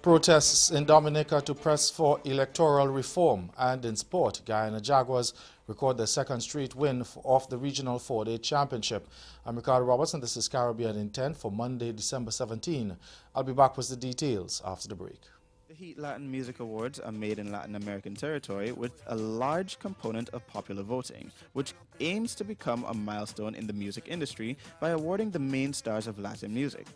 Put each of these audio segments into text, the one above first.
Protests in Dominica to press for electoral reform. And in sport, Guyana Jaguars record their second straight win of the Regional 4-Day Championship. I'm Ricardo Roberts and this is Caribbean in 10 for Monday, December 17. I'll be back with the details after the break. The Heat Latin Music Awards are made in Latin American territory with a large component of popular voting, which aims to become a milestone in the music industry by awarding the main stars of Latin music.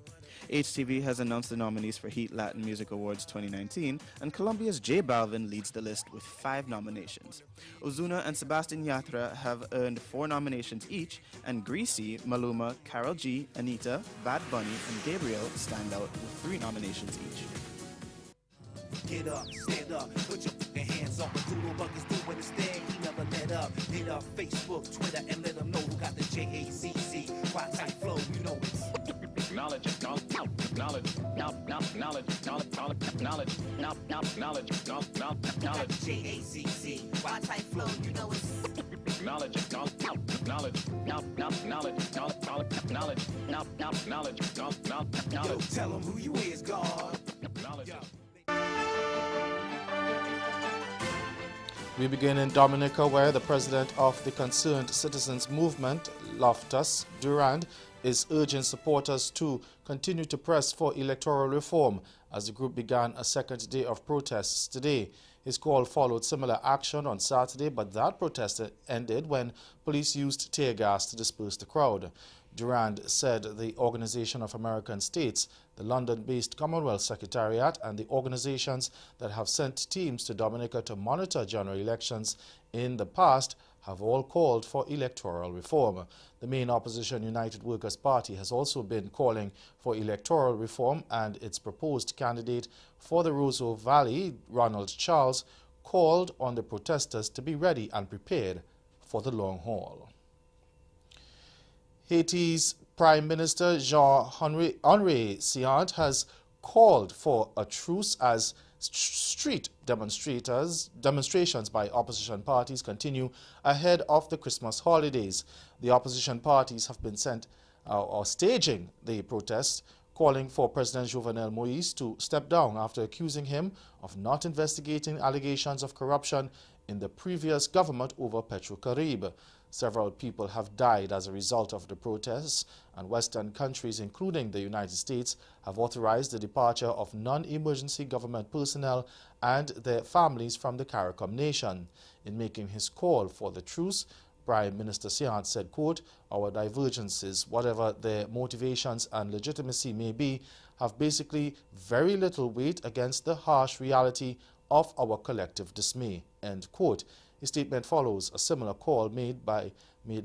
HTV has announced the nominees for Heat Latin Music Awards 2019, and Colombia's J Balvin leads the list with 5 nominations. Ozuna and Sebastian Yatra have earned 4 nominations each, and Greasy, Maluma, Karol G, Anita, Bad Bunny, and Gabriel stand out with 3 nominations each. Get up, stand up, put your hands up. Doodle Buggers doing his thing, he never let up. Hit up Facebook, Twitter, and let them know who got the JACC. Why type flow, you know it's knowledge, knowledge, knowledge, knowledge, knowledge, knowledge, knowledge, JACC. Why type flow, you know it's knowledge, knowledge, knowledge, knowledge. Yo, tell them who you is, God. We begin in Dominica, where the president of the Concerned Citizens Movement, Loftus Durand, is urging supporters to continue to press for electoral reform as the group began a second day of protests today. His call followed similar action on Saturday, but that protest ended when police used tear gas to disperse the crowd. Durand said the Organization of American States, the London-based Commonwealth Secretariat, and the organizations that have sent teams to Dominica to monitor general elections in the past have all called for electoral reform. The main opposition United Workers' Party has also been calling for electoral reform, and its proposed candidate for the Roseau Valley, Ronald Charles, called on the protesters to be ready and prepared for the long haul. Haiti's Prime Minister Jean-Henri Siyant has called for a truce as street demonstrations by opposition parties continue ahead of the Christmas holidays. The opposition parties have been staging the protests, calling for President Jovenel Moïse to step down after accusing him of not investigating allegations of corruption in the previous government over Petrocaribe. Several people have died as a result of the protests, and Western countries, including the United States, have authorized the departure of non-emergency government personnel and their families from the CARICOM nation. In making his call for the truce, Prime Minister Siyant said, quote, "Our divergences, whatever their motivations and legitimacy may be, have basically very little weight against the harsh reality of our collective dismay," end quote. His statement follows a similar call made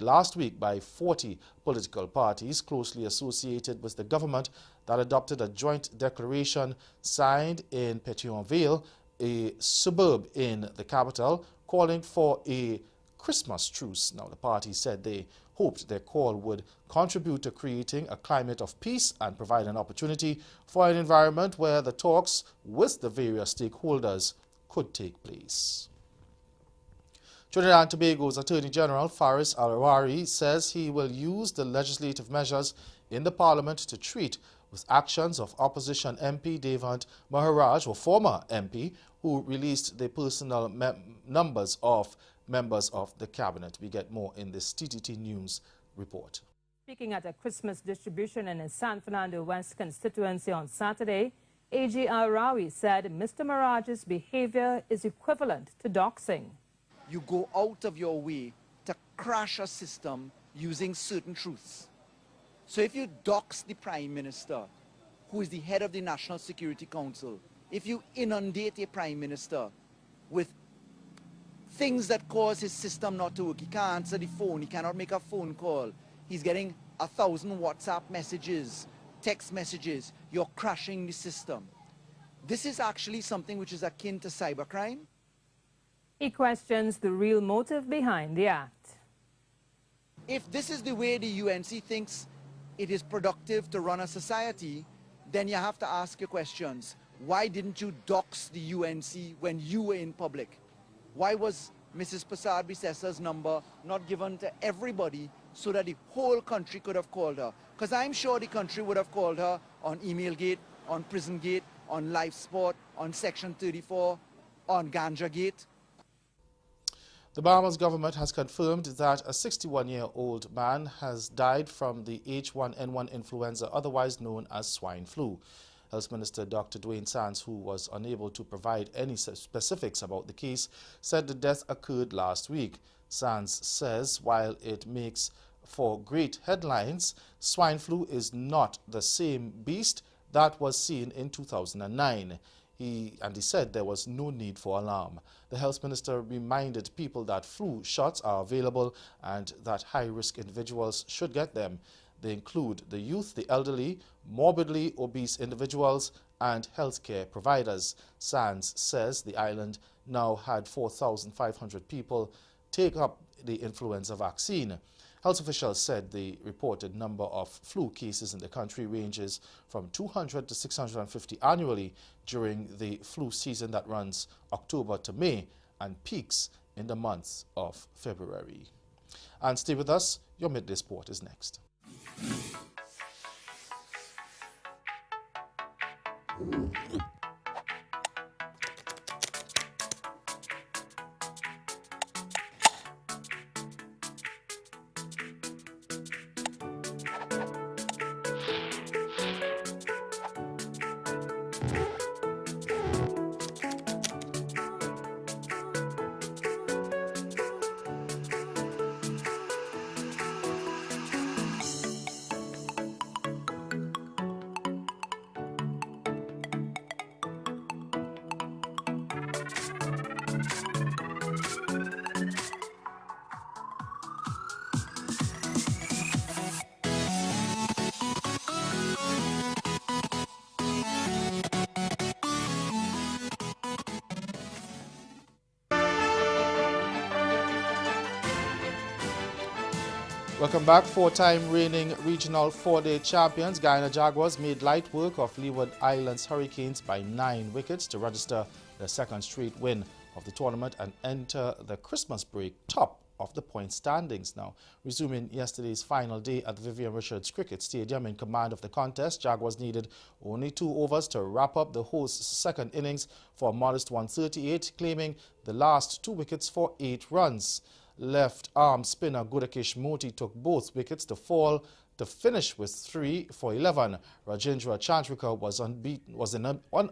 last week by 40 political parties closely associated with the government that adopted a joint declaration signed in Pétionville, a suburb in the capital, calling for a Christmas truce. Now, the party said they hoped their call would contribute to creating a climate of peace and provide an opportunity for an environment where the talks with the various stakeholders could take place. Trinidad and Tobago's Attorney General Faris Al-Rawari says he will use the legislative measures in the Parliament to treat with actions of opposition MP Devant Maharaj, or former MP, who released the personal numbers of members of the cabinet. We get more in this TTT News report. Speaking at a Christmas distribution in his San Fernando West constituency on Saturday, AG Al-Rawari said Mr. Maharaj's behavior is equivalent to doxing. You go out of your way to crash a system using certain truths. So if you dox the Prime Minister, who is the head of the National Security Council, if you inundate a Prime Minister with things that cause his system not to work, he can't answer the phone, he cannot make a phone call, he's getting 1,000 WhatsApp messages, text messages, you're crashing the system. This is actually something which is akin to cybercrime. He questions the real motive behind the act. If this is the way the UNC thinks it is productive to run a society, then you have to ask your questions. Why didn't you dox the UNC when you were in public? Why was Mrs. Prasad Bisessa's number not given to everybody so that the whole country could have called her? Because I'm sure the country would have called her on Emailgate, on PrisonGate, on Live Sport, on Section 34, on Ganja Gate. The Bahamas government has confirmed that a 61-year-old man has died from the H1N1 influenza, otherwise known as swine flu. Health Minister Dr. Dwayne Sands, who was unable to provide any specifics about the case, said the death occurred last week. Sands says while it makes for great headlines, swine flu is not the same beast that was seen in 2009. He said there was no need for alarm. The health minister reminded people that flu shots are available and that high-risk individuals should get them. They include the youth, the elderly, morbidly obese individuals, and healthcare providers. Sands says the island now had 4,500 people take up the influenza vaccine. Health officials said the reported number of flu cases in the country ranges from 200 to 650 annually during the flu season that runs October to May and peaks in the month of February. And stay with us, your Midday Sport is next. Welcome back. Four-time reigning regional four-day champions Guyana Jaguars made light work of Leeward Islands Hurricanes by 9 wickets to register their second straight win of the tournament and enter the Christmas break top of the point standings. Now, resuming yesterday's final day at the Vivian Richards Cricket Stadium in command of the contest, Jaguars needed only 2 overs to wrap up the host's second innings for a modest 138, claiming the last 2 wickets for 8 runs. Left-arm spinner Gudakesh Moti took both wickets to fall to finish with 3 for 11. Rajendra Chandrika was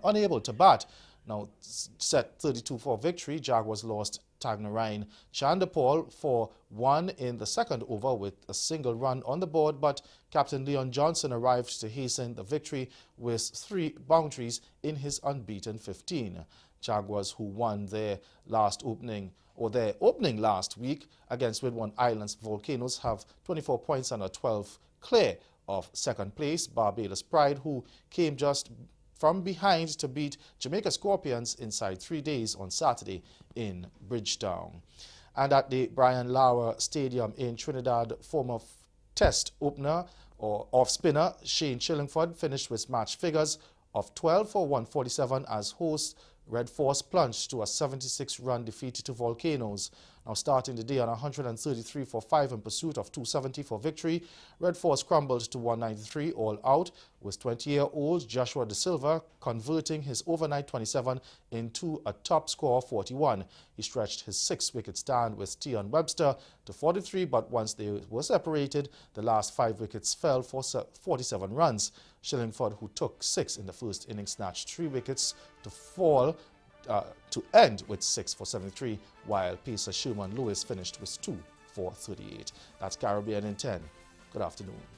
unable to bat. Now set 32 for victory. Jaguars lost Tagnarine Chandapal for 1 in the second over with a single run on the board, but Captain Leon Johnson arrived to hasten the victory with 3 boundaries in his unbeaten 15. Jaguars, who won their opening last week against Windward Islands Volcanoes, have 24 points and are 12 clear of second place. Barbados Pride, who came just from behind to beat Jamaica Scorpions inside 3 days on Saturday in Bridgetown. And at the Brian Lara Stadium in Trinidad, former Test opener or off-spinner Shane Chillingford finished with match figures of 12 for 147 as hosts Red Force plunged to a 76-run defeat to Volcanoes. Now starting the day on 133 for 5 in pursuit of 270 for victory, Red Force crumbled to 193 all out, with 20-year-old Joshua De Silva converting his overnight 27 into a top score of 41. He stretched his 6-wicket stand with Tion Webster to 43, but once they were separated, the last 5 wickets fell for 47 runs. Shillingford, who took 6 in the first innings, snatched 3 wickets to end with 6 for 73, while pacer Sherman Lewis finished with 2 for 38. That's Caribbean in 10. Good afternoon.